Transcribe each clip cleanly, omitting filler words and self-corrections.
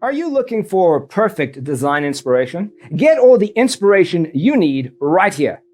Are you looking for perfect design inspiration? Get all the inspiration you need right here.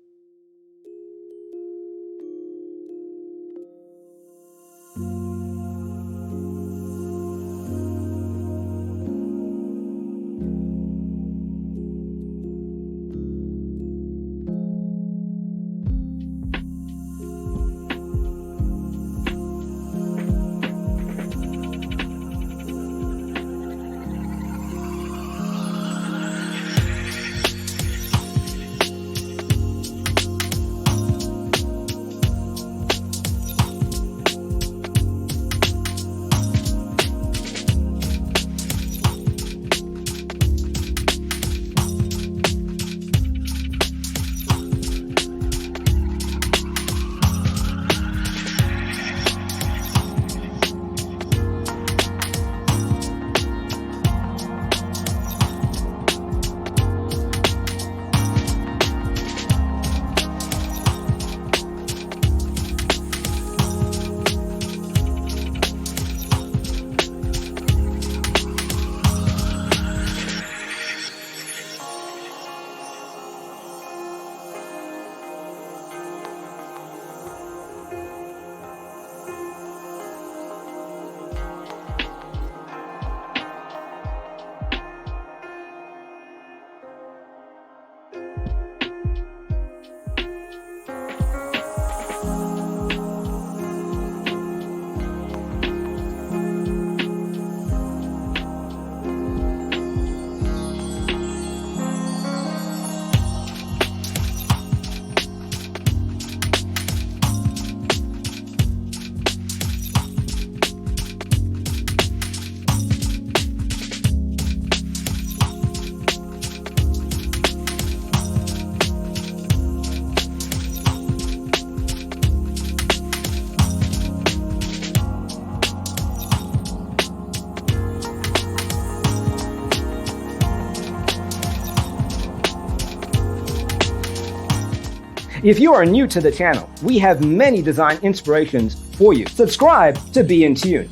If you are new to the channel, we have many design inspirations for you. Subscribe to be in tune.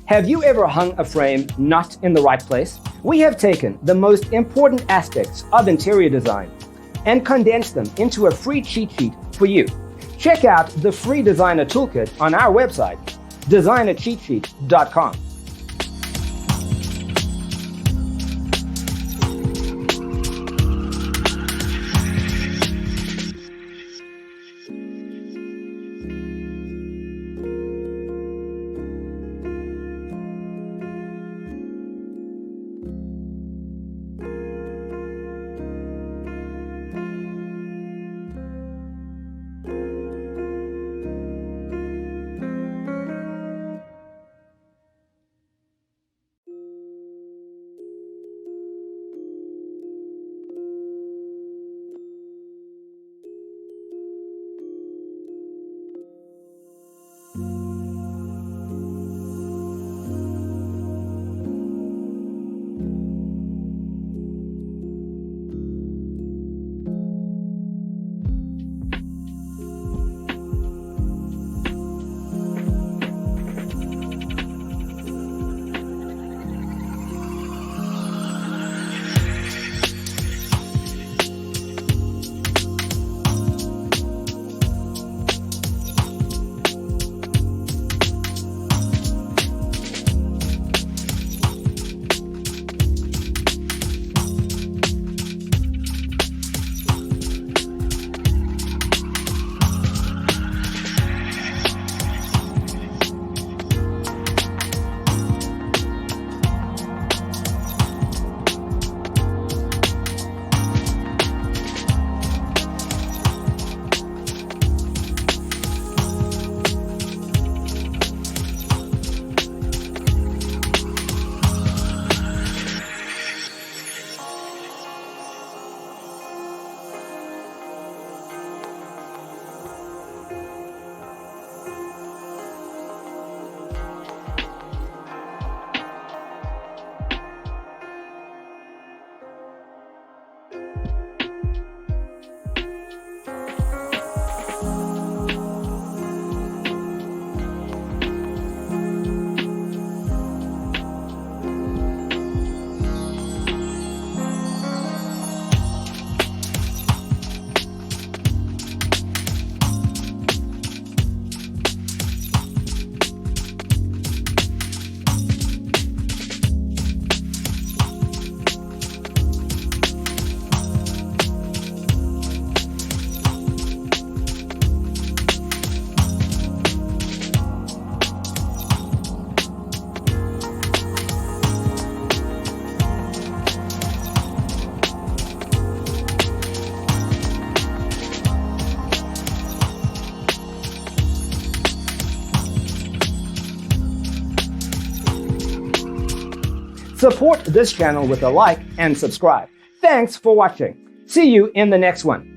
Have you ever hung a frame not in the right place? We have taken the most important aspects of interior design and condensed them into a free cheat sheet for you. Check out the free designer toolkit on our website, designercheatsheet.com. Support this channel with a like and subscribe. Thanks for watching. See you in the next one.